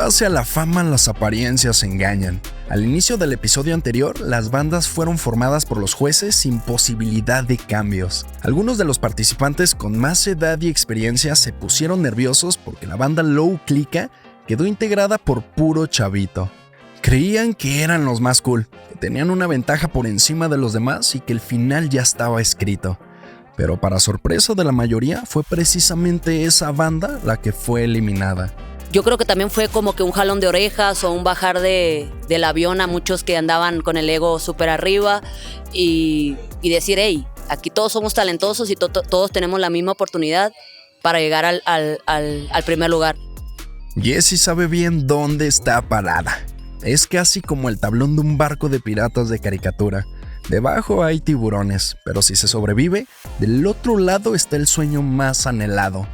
Pase a la fama, las apariencias engañan. Al inicio del episodio anterior, las bandas fueron formadas por los jueces sin posibilidad de cambios. Algunos de los participantes con más edad y experiencia se pusieron nerviosos porque la banda Low Clica quedó integrada por puro chavito. Creían que eran los más cool, que tenían una ventaja por encima de los demás y que el final ya estaba escrito. Pero para sorpresa de la mayoría, fue precisamente esa banda la que fue eliminada. Yo creo que también fue como que un jalón de orejas o un bajar del avión a muchos que andaban con el ego súper arriba y decir, hey, aquí todos somos talentosos y todos tenemos la misma oportunidad para llegar al primer lugar. Jessie sabe bien dónde está parada. Es casi como el tablón de un barco de piratas de caricatura. Debajo hay tiburones, pero si se sobrevive, del otro lado está el sueño más anhelado: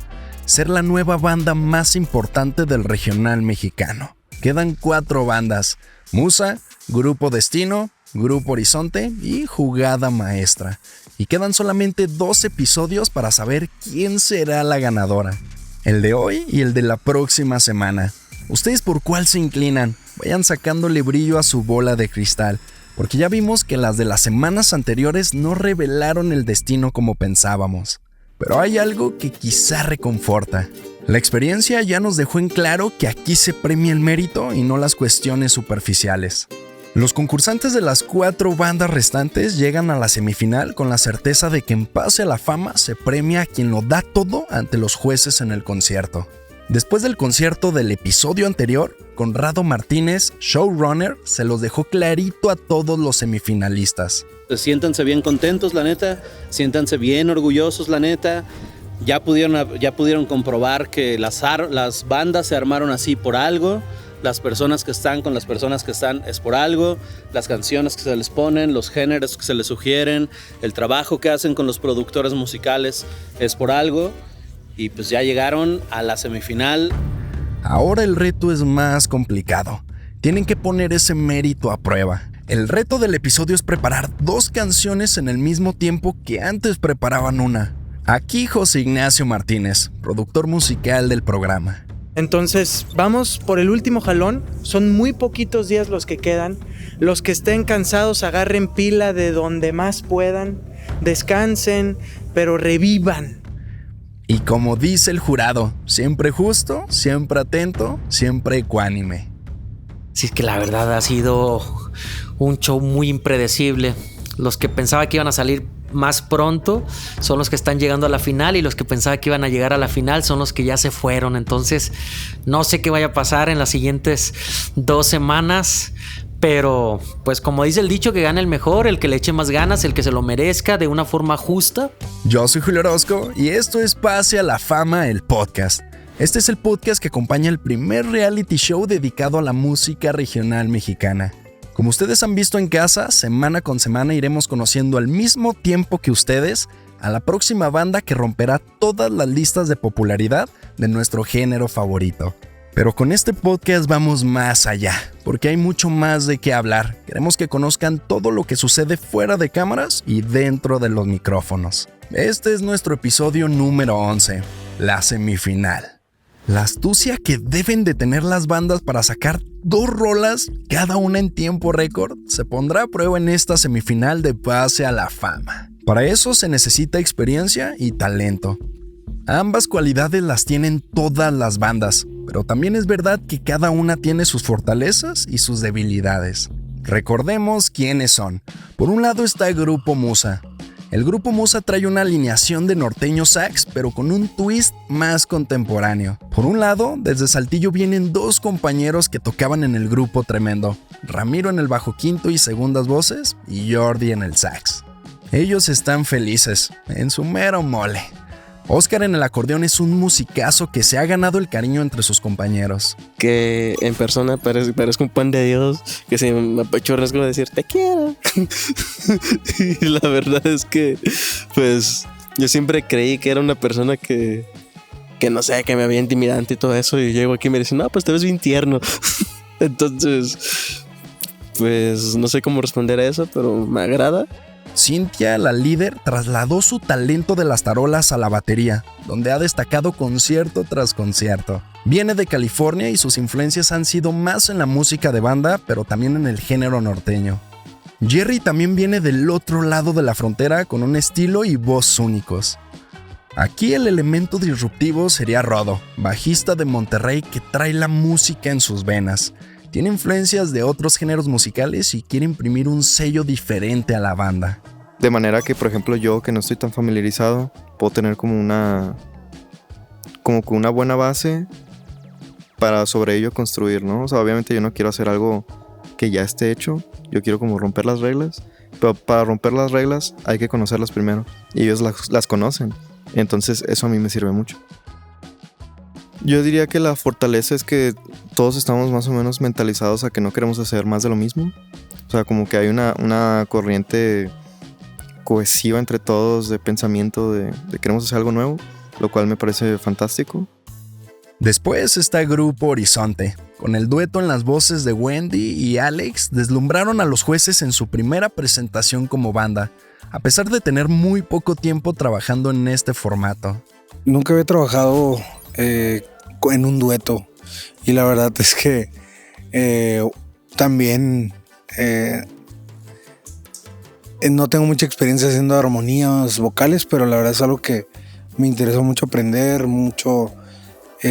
ser la nueva banda más importante del regional mexicano. Quedan 4 bandas: Musa, Grupo Destino, Grupo Horizonte y Jugada Maestra. Y quedan solamente 2 episodios para saber quién será la ganadora. El de hoy y el de la próxima semana. ¿Ustedes por cuál se inclinan? Vayan sacándole brillo a su bola de cristal, porque ya vimos que las de las semanas anteriores no revelaron el destino como pensábamos. Pero hay algo que quizá reconforta. La experiencia ya nos dejó en claro que aquí se premia el mérito y no las cuestiones superficiales. Los concursantes de las 4 bandas restantes llegan a la semifinal con la certeza de que en Pase a la Fama se premia a quien lo da todo ante los jueces en el concierto. Después del concierto del episodio anterior, Conrado Martínez, showrunner, se los dejó clarito a todos los semifinalistas. Siéntanse bien contentos, la neta. Siéntanse bien orgullosos, la neta. Ya pudieron comprobar que las bandas se armaron así por algo. Las personas que están con las personas que están es por algo. Las canciones que se les ponen, los géneros que se les sugieren, el trabajo que hacen con los productores musicales es por algo. Y pues ya llegaron a la semifinal. Ahora el reto es más complicado. Tienen que poner ese mérito a prueba. El reto del episodio es preparar 2 canciones en el mismo tiempo que antes preparaban una. Aquí José Ignacio Martínez, productor musical del programa. Entonces, vamos por el último jalón. Son muy poquitos días los que quedan. Los que estén cansados, agarren pila de donde más puedan. Descansen, pero revivan. Y como dice el jurado, siempre justo, siempre atento, siempre ecuánime. Sí, es que la verdad ha sido un show muy impredecible. Los que pensaba que iban a salir más pronto son los que están llegando a la final, y los que pensaba que iban a llegar a la final son los que ya se fueron. Entonces, no sé qué vaya a pasar en las siguientes 2 semanas. Pero, pues como dice el dicho, que gane el mejor, el que le eche más ganas, el que se lo merezca de una forma justa. Yo soy Julio Orozco y esto es Pase a la Fama, el podcast. Este es el podcast que acompaña el primer reality show dedicado a la música regional mexicana. Como ustedes han visto en casa, semana con semana iremos conociendo al mismo tiempo que ustedes a la próxima banda que romperá todas las listas de popularidad de nuestro género favorito. Pero con este podcast vamos más allá, porque hay mucho más de qué hablar. Queremos que conozcan todo lo que sucede fuera de cámaras y dentro de los micrófonos. Este es nuestro episodio número 11, la semifinal. La astucia que deben de tener las bandas para sacar 2 rolas, cada una en tiempo récord, se pondrá a prueba en esta semifinal de Pase a la Fama. Para eso se necesita experiencia y talento. Ambas cualidades las tienen todas las bandas, pero también es verdad que cada una tiene sus fortalezas y sus debilidades. Recordemos quiénes son. Por un lado está el Grupo Musa. El Grupo Musa trae una alineación de norteño sax, pero con un twist más contemporáneo. Por un lado, desde Saltillo vienen 2 compañeros que tocaban en el grupo Tremendo: Ramiro en el bajo quinto y segundas voces y Jordi en el sax. Ellos están felices, en su mero mole. Oscar en el acordeón es un musicazo que se ha ganado el cariño entre sus compañeros. Que en persona parezco un pan de Dios, que se me apachurra, es como decir te quiero. Y la verdad es que pues yo siempre creí que era una persona que no sé, que me veía intimidante y todo eso, y llego aquí y me dicen, no, pues te ves bien tierno. Entonces pues no sé cómo responder a eso, pero me agrada. Cintia, la líder, trasladó su talento de las tarolas a la batería, donde ha destacado concierto tras concierto. Viene de California y sus influencias han sido más en la música de banda, pero también en el género norteño. Jerry también viene del otro lado de la frontera con un estilo y voz únicos. Aquí el elemento disruptivo sería Rodo, bajista de Monterrey que trae la música en sus venas. Tiene influencias de otros géneros musicales y quiere imprimir un sello diferente a la banda. De manera que, por ejemplo, yo que no estoy tan familiarizado, puedo tener como una buena base para sobre ello construir, ¿no? O sea, obviamente yo no quiero hacer algo que ya esté hecho, yo quiero como romper las reglas, pero para romper las reglas hay que conocerlas primero, y ellos las conocen, entonces eso a mí me sirve mucho. Yo diría que la fortaleza es que todos estamos más o menos mentalizados a que no queremos hacer más de lo mismo. O sea, como que hay una corriente cohesiva entre todos de pensamiento de queremos hacer algo nuevo, lo cual me parece fantástico. Después está Grupo Horizonte. Con el dueto en las voces de Wendy y Alex, deslumbraron a los jueces en su primera presentación como banda, a pesar de tener muy poco tiempo trabajando en este formato. Nunca había trabajado en un dueto y la verdad es que también no tengo mucha experiencia haciendo armonías vocales, pero la verdad es algo que me interesó mucho aprender,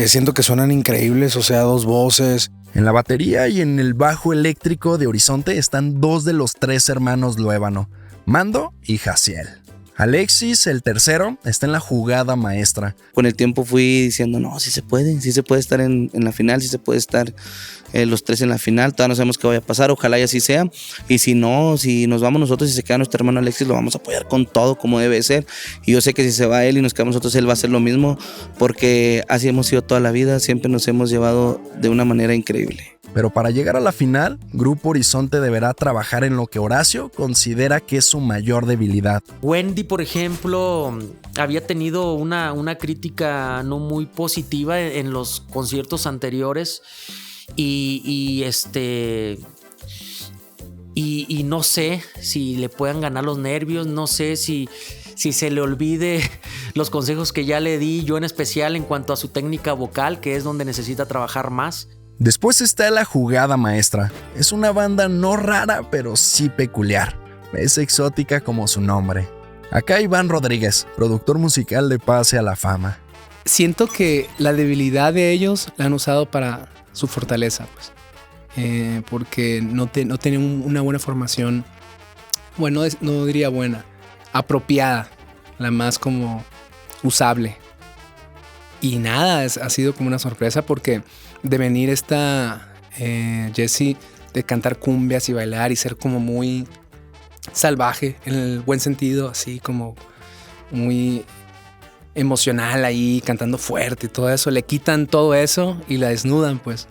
siento que suenan increíbles, o sea, dos voces. En la batería y en el bajo eléctrico de Horizonte están dos de los tres hermanos Luébano, Mando y Jaciel. Alexis, el tercero, está en la jugada maestra. Con el tiempo fui diciendo, no, sí se puede estar en la final, sí se puede estar los tres en la final, todavía no sabemos qué vaya a pasar, ojalá y así sea, y si no, si nos vamos nosotros y se queda nuestro hermano Alexis, lo vamos a apoyar con todo como debe ser, y yo sé que si se va él y nos quedamos nosotros, él va a hacer lo mismo, porque así hemos sido toda la vida, siempre nos hemos llevado de una manera increíble. Pero para llegar a la final, Grupo Horizonte deberá trabajar en lo que Horacio considera que es su mayor debilidad. Wendy, por ejemplo, había tenido una crítica no muy positiva en los conciertos anteriores y no sé si le puedan ganar los nervios, no sé si se le olvide los consejos que ya le di, yo en especial en cuanto a su técnica vocal, que es donde necesita trabajar más. Después está la jugada maestra. Es una banda no rara, pero sí peculiar. Es exótica como su nombre. Acá Iván Rodríguez, productor musical de Pase a la Fama. Siento que la debilidad de ellos la han usado para su fortaleza, pues. Porque no tienen una buena formación. Bueno, no diría buena, apropiada, la más como usable. Y nada, ha sido como una sorpresa porque de venir esta Jessie, de cantar cumbias y bailar y ser como muy salvaje en el buen sentido, así como muy emocional ahí, cantando fuerte y todo eso, le quitan todo eso y la desnudan, pues.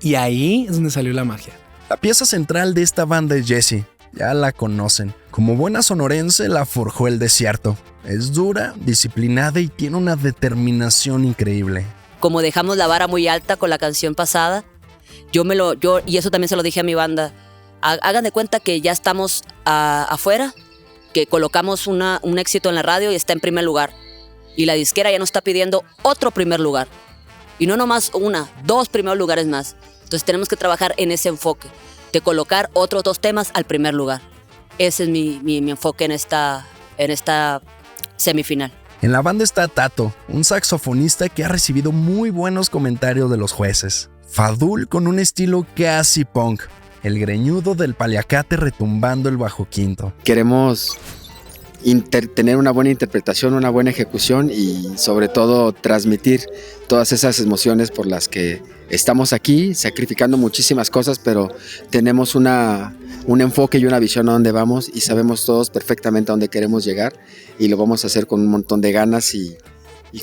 Y ahí es donde salió la magia. La pieza central de esta banda es Jessie. Ya la conocen. Como buena sonorense la forjó el desierto. Es dura, disciplinada y tiene una determinación increíble. Como dejamos la vara muy alta con la canción pasada, y eso también se lo dije a mi banda, hagan de cuenta que ya estamos afuera, que colocamos un éxito en la radio y está en primer lugar. Y la disquera ya nos está pidiendo otro primer lugar. Y no nomás dos primeros lugares más. Entonces tenemos que trabajar en ese enfoque, de colocar otros 2 temas al primer lugar. Ese es mi enfoque en esta semifinal. En la banda está Tato, un saxofonista que ha recibido muy buenos comentarios de los jueces. Fadul con un estilo casi punk, el greñudo del paliacate retumbando el bajo quinto. Queremos tener una buena interpretación, una buena ejecución y sobre todo transmitir todas esas emociones por las que estamos aquí, sacrificando muchísimas cosas, pero tenemos un enfoque y una visión a dónde vamos y sabemos todos perfectamente a dónde queremos llegar y lo vamos a hacer con un montón de ganas y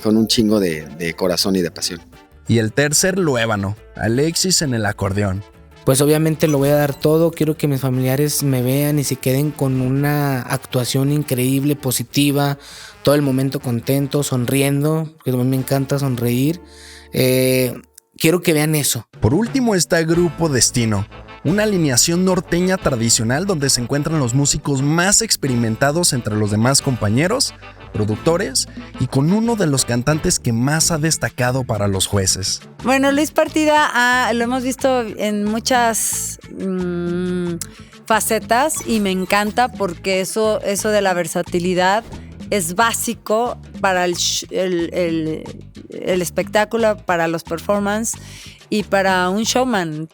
con un chingo de corazón y de pasión. Y el tercer Luébano, Alexis en el acordeón. Pues obviamente lo voy a dar todo, quiero que mis familiares me vean y se queden con una actuación increíble, positiva, todo el momento contento, sonriendo, porque a mí me encanta sonreír. Quiero que vean eso. Por último está Grupo Destino, una alineación norteña tradicional donde se encuentran los músicos más experimentados entre los demás compañeros, productores y con uno de los cantantes que más ha destacado para los jueces. Bueno, Luis Partida lo hemos visto en muchas facetas y me encanta porque eso de la versatilidad es básico para el espectáculo, para los performances y para un showman.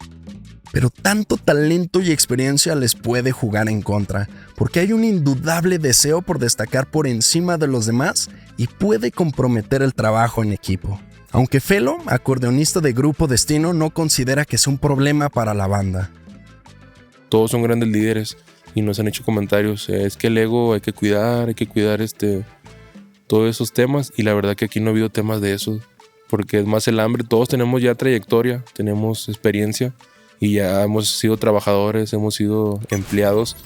Pero tanto talento y experiencia les puede jugar en contra, porque hay un indudable deseo por destacar por encima de los demás y puede comprometer el trabajo en equipo. Aunque Felo, acordeonista de Grupo Destino, no considera que sea un problema para la banda. Todos son grandes líderes y nos han hecho comentarios, es que el ego hay que cuidar todos esos temas, y la verdad que aquí no ha habido temas de eso, porque es más el hambre. Todos tenemos ya trayectoria, tenemos experiencia y ya hemos sido trabajadores, hemos sido empleados,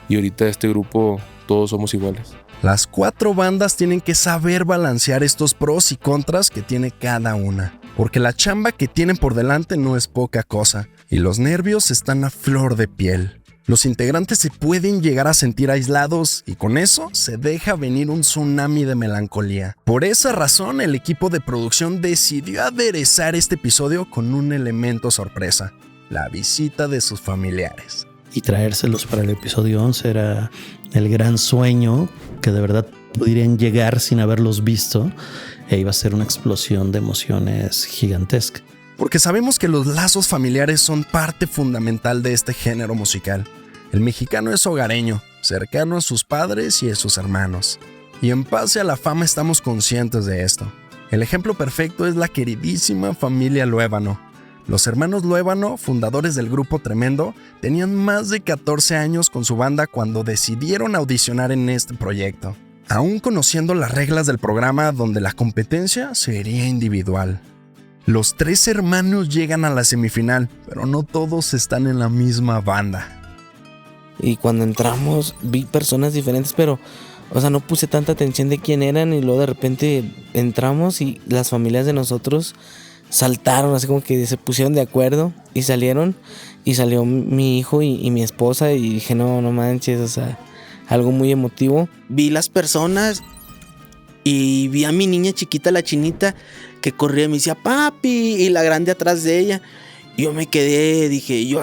y ahorita este grupo todos somos iguales. Las 4 bandas tienen que saber balancear estos pros y contras que tiene cada una, porque la chamba que tienen por delante no es poca cosa y los nervios están a flor de piel. Los integrantes se pueden llegar a sentir aislados y con eso se deja venir un tsunami de melancolía. Por esa razón, el equipo de producción decidió aderezar este episodio con un elemento sorpresa: la visita de sus familiares. Y traérselos para el episodio 11 era el gran sueño, que de verdad pudieran llegar sin haberlos visto, e iba a ser una explosión de emociones gigantesca. Porque sabemos que los lazos familiares son parte fundamental de este género musical. El mexicano es hogareño, cercano a sus padres y a sus hermanos. Y en Pase a la Fama estamos conscientes de esto. El ejemplo perfecto es la queridísima familia Luébano. Los hermanos Luébano, fundadores del grupo Tremendo, tenían más de 14 años con su banda cuando decidieron audicionar en este proyecto, aún conociendo las reglas del programa donde la competencia sería individual. Los 3 hermanos llegan a la semifinal, pero no todos están en la misma banda. Y cuando entramos vi personas diferentes, pero no puse tanta atención de quién eran, y luego de repente entramos y las familias de nosotros saltaron, así como que se pusieron de acuerdo y salieron, y salió mi hijo y mi esposa, y dije no manches, algo muy emotivo. Vi las personas y vi a mi niña chiquita, la chinita, que corría y me decía papi, y la grande atrás de ella. Yo me quedé, dije, yo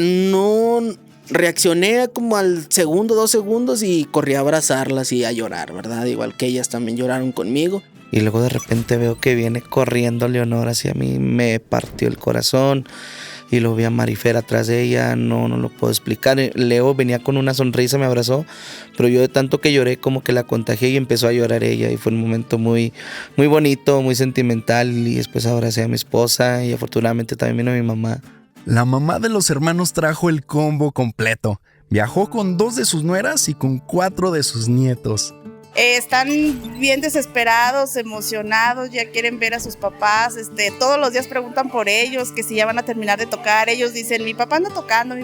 no reaccioné como al segundo, 2 segundos, y corrí a abrazarlas y a llorar, ¿verdad? Igual que ellas también lloraron conmigo. Y luego de repente veo que viene corriendo Leonor hacia mí, me partió el corazón. Y luego vi a Marifer atrás de ella, no lo puedo explicar. Leo venía con una sonrisa, me abrazó, pero yo de tanto que lloré como que la contagié y empezó a llorar ella, y fue un momento muy, muy bonito, muy sentimental. Y después abracé a mi esposa y afortunadamente también vino mi mamá. La mamá de los hermanos trajo el combo completo. Viajó con 2 de sus nueras y con 4 de sus nietos. Están bien desesperados, emocionados, ya quieren ver a sus papás, todos los días preguntan por ellos, que si ya van a terminar de tocar. Ellos dicen, mi papá anda tocando,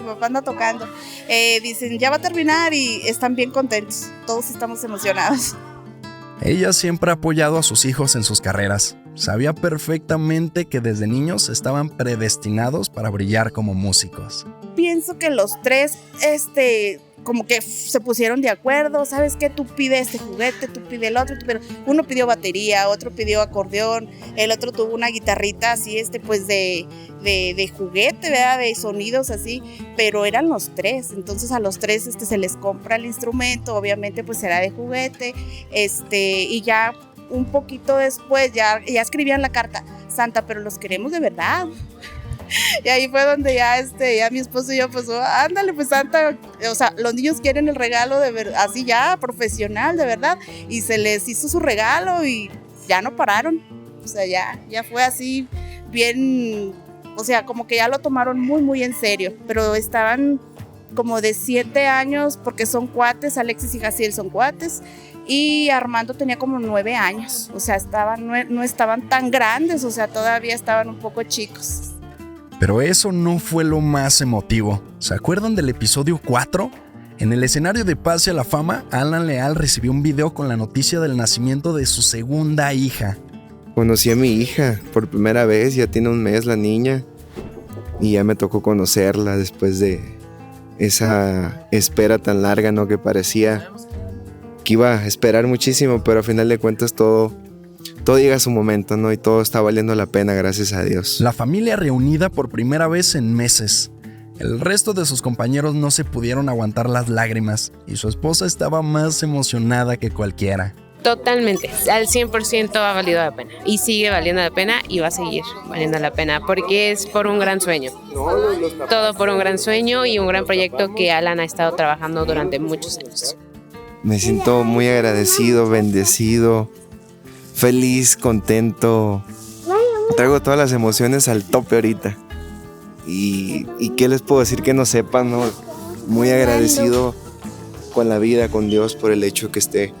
dicen, ya va a terminar, y están bien contentos, todos estamos emocionados. Ella siempre ha apoyado a sus hijos en sus carreras. Sabía perfectamente que desde niños estaban predestinados para brillar como músicos. Pienso que los 3, como que se pusieron de acuerdo, ¿sabes qué? Tú pide este juguete, tú pide el otro, pero uno pidió batería, otro pidió acordeón, el otro tuvo una guitarrita así, pues de juguete, ¿verdad? De sonidos así, pero eran los 3, entonces a los 3 se les compra el instrumento, obviamente pues será de juguete, y ya un poquito después ya escribían la carta, Santa, pero los queremos de verdad. Y ahí fue donde ya mi esposo y yo, pues, ándale, pues Santa, los niños quieren el regalo de verdad, así ya, profesional, de verdad, y se les hizo su regalo y ya no pararon, ya fue así, bien, como que ya lo tomaron muy, muy en serio, pero estaban como de 7 años, porque son cuates, Alexis y Jaciel son cuates, y Armando tenía como 9 años, no estaban tan grandes, todavía estaban un poco chicos. Pero eso no fue lo más emotivo. ¿Se acuerdan del episodio 4? En el escenario de Pase a la Fama, Alan Leal recibió un video con la noticia del nacimiento de su segunda hija. Conocí a mi hija por primera vez, ya tiene 1 mes la niña. y ya me tocó conocerla después de esa espera tan larga, ¿no? Que parecía que iba a esperar muchísimo, pero a final de cuentas todo llega a su momento, ¿no? Y todo está valiendo la pena, gracias a Dios. La familia reunida por primera vez en meses. El resto de sus compañeros no se pudieron aguantar las lágrimas y su esposa estaba más emocionada que cualquiera. Totalmente, al 100% ha valido la pena y sigue valiendo la pena y va a seguir valiendo la pena porque es por un gran sueño. Todo por un gran sueño y un gran proyecto que Alan ha estado trabajando durante muchos años. Me siento muy agradecido, bendecido, feliz, contento. Traigo todas las emociones al tope ahorita. Y qué les puedo decir que no sepan, ¿no? Muy agradecido con la vida, con Dios, por el hecho que esté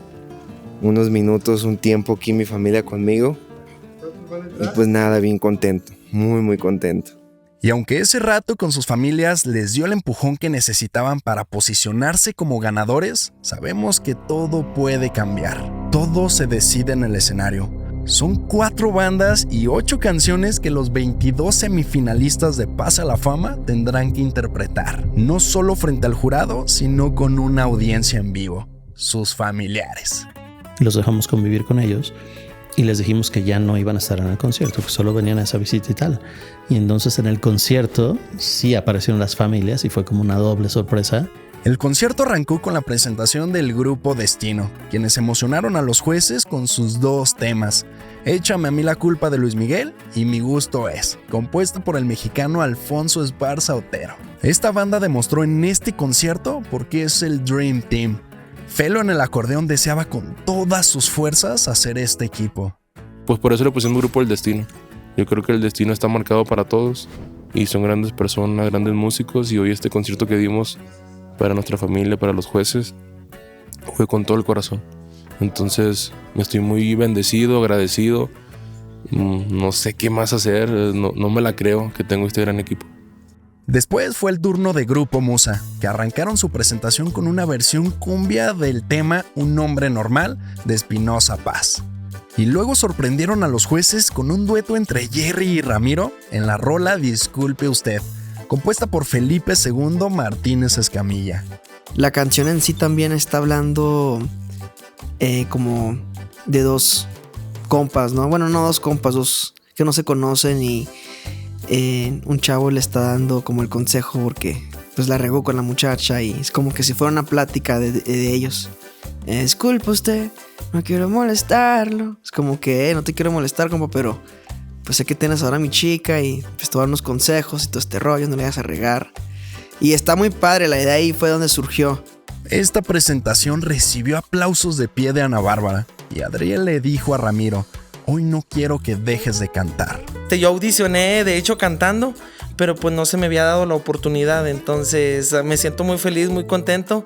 unos minutos, un tiempo aquí mi familia conmigo. Y pues nada, bien contento, muy muy contento. Y aunque ese rato con sus familias les dio el empujón que necesitaban para posicionarse como ganadores, sabemos que todo puede cambiar. Todo se decide en el escenario. Son 4 bandas y 8 canciones que los 22 semifinalistas de Pase a la Fama tendrán que interpretar. No solo frente al jurado, sino con una audiencia en vivo, sus familiares. Los dejamos convivir con ellos y les dijimos que ya no iban a estar en el concierto, que solo venían a esa visita y tal. Y entonces en el concierto sí aparecieron las familias y fue como una doble sorpresa. El concierto arrancó con la presentación del grupo Destino, quienes emocionaron a los jueces con sus 2 temas, Échame a mí la culpa de Luis Miguel y Mi gusto es, compuesta por el mexicano Alfonso Esparza Otero. Esta banda demostró en este concierto por qué es el Dream Team. Felo en el acordeón deseaba con todas sus fuerzas hacer este equipo. Pues por eso le pusimos Grupo El Destino. Yo creo que el destino está marcado para todos y son grandes personas, grandes músicos, y hoy este concierto que dimos para nuestra familia, para los jueces, fue con todo el corazón. Entonces me estoy muy bendecido, agradecido. No sé qué más hacer, no me la creo que tengo este gran equipo. Después fue el turno de Grupo Musa, que arrancaron su presentación con una versión cumbia del tema Un hombre normal de Espinoza Paz. Y luego sorprendieron a los jueces con un dueto entre Jerry y Ramiro en la rola Disculpe Usted, compuesta por Felipe II Martínez Escamilla. La canción en sí también está hablando como de 2 compas, ¿no? Bueno, no 2 compas, 2 que no se conocen y un chavo le está dando como el consejo porque pues la regó con la muchacha y es como que si fuera una plática de ellos. Disculpe usted, no quiero molestarlo. Es como que no te quiero molestar, compa, pero pues sé que tienes ahora a mi chica y pues te voy a dar unos consejos y todo este rollo, no le vas a regar. Y está muy padre, la idea ahí fue donde surgió. Esta presentación recibió aplausos de pie de Ana Bárbara y Adriel le dijo a Ramiro: hoy no quiero que dejes de cantar. Yo audicioné, de hecho, cantando, pero pues no se me había dado la oportunidad. Entonces me siento muy feliz, muy contento,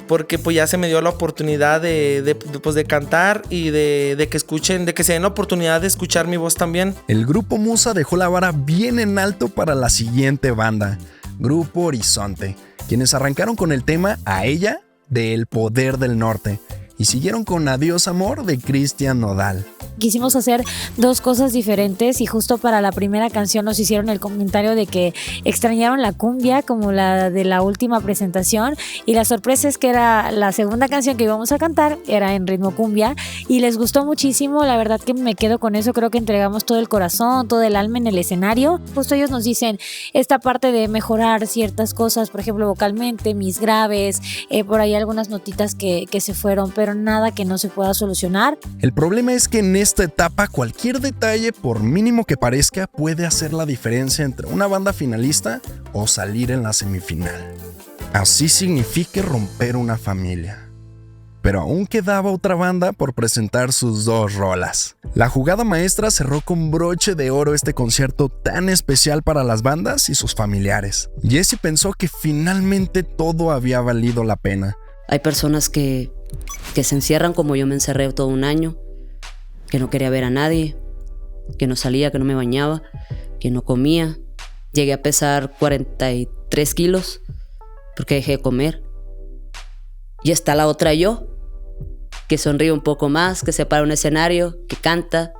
porque pues ya se me dio la oportunidad de cantar y de que escuchen, de que se den la oportunidad de escuchar mi voz también. El Grupo Musa dejó la vara bien en alto para la siguiente banda, Grupo Horizonte, quienes arrancaron con el tema A ella de El Poder del Norte y siguieron con Adiós Amor de Cristian Nodal. Quisimos hacer 2 cosas diferentes y justo para la primera canción nos hicieron el comentario de que extrañaron la cumbia como la de la última presentación, y la sorpresa es que era la segunda canción que íbamos a cantar, era en ritmo cumbia y les gustó muchísimo. La verdad que me quedo con eso, creo que entregamos todo el corazón, todo el alma en el escenario. Justo ellos nos dicen esta parte de mejorar ciertas cosas, por ejemplo vocalmente, mis graves, por ahí algunas notitas que se fueron, pero nada que no se pueda solucionar. El problema es que en esta etapa cualquier detalle, por mínimo que parezca, puede hacer la diferencia entre una banda finalista o salir en la semifinal. Así significa romper una familia. Pero aún quedaba otra banda por presentar sus 2 rolas. La jugada maestra cerró con broche de oro este concierto tan especial para las bandas y sus familiares. Jesse pensó que finalmente todo había valido la pena. Hay personas que se encierran como yo me encerré todo un año, que no quería ver a nadie, que no salía, que no me bañaba, que no comía. Llegué a pesar 43 kilos porque dejé de comer. Y está la otra yo, que sonríe un poco más, que se para un escenario, que canta.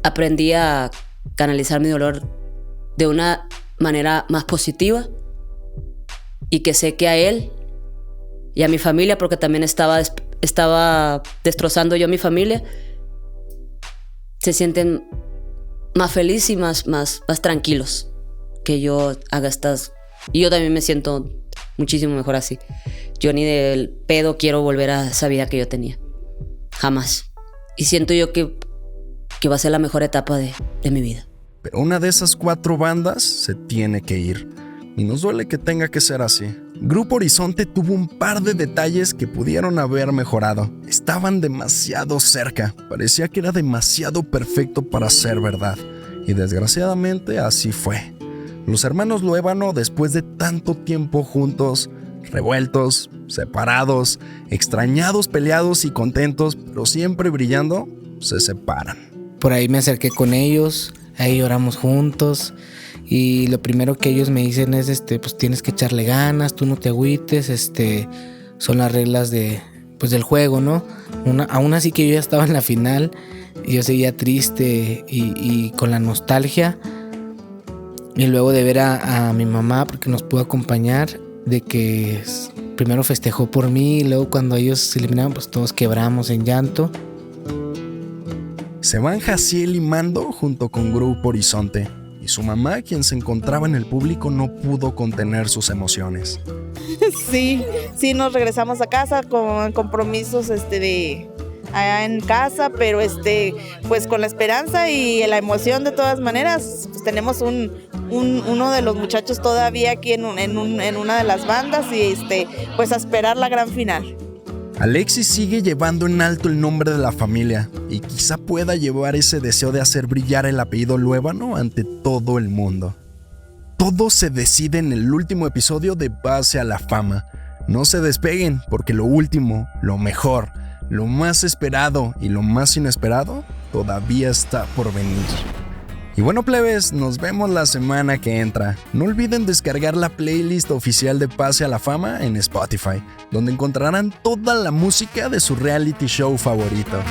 Aprendí a canalizar mi dolor de una manera más positiva y que sé que a él y a mi familia, porque también estaba destrozando yo a mi familia, se sienten más felices y más tranquilos que yo haga estas. Y yo también me siento muchísimo mejor así. Yo ni del pedo quiero volver a esa vida que yo tenía. Jamás. Y siento yo que va a ser la mejor etapa de mi vida. Pero una de esas 4 bandas se tiene que ir. Y nos duele que tenga que ser así. Grupo Horizonte tuvo un par de detalles que pudieron haber mejorado. Estaban demasiado cerca. Parecía que era demasiado perfecto para ser verdad. Y desgraciadamente así fue. Los hermanos Luébano, después de tanto tiempo juntos, revueltos, separados, extrañados, peleados y contentos, pero siempre brillando, se separan. Por ahí me acerqué con ellos, ahí lloramos juntos y lo primero que ellos me dicen es pues tienes que echarle ganas, tú no te agüites, son las reglas del juego, ¿no? Aún así que yo ya estaba en la final, yo seguía triste y con la nostalgia, y luego de ver a mi mamá, porque nos pudo acompañar, de que primero festejó por mí y luego cuando ellos se eliminaron, pues todos quebramos en llanto. Se van Jaciel y Mando junto con Grupo Horizonte, y su mamá, quien se encontraba en el público, no pudo contener sus emociones. Sí, nos regresamos a casa con compromisos allá en casa, pero pues con la esperanza y la emoción de todas maneras, pues tenemos uno de los muchachos todavía aquí en una de las bandas y pues a esperar la gran final. Alexis sigue llevando en alto el nombre de la familia y quizá pueda llevar ese deseo de hacer brillar el apellido Luébano ante todo el mundo. Todo se decide en el último episodio de Pase a la Fama. No se despeguen porque lo último, lo mejor, lo más esperado y lo más inesperado todavía está por venir. Y bueno, plebes, nos vemos la semana que entra. No olviden descargar la playlist oficial de Pase a la Fama en Spotify, donde encontrarán toda la música de su reality show favorito.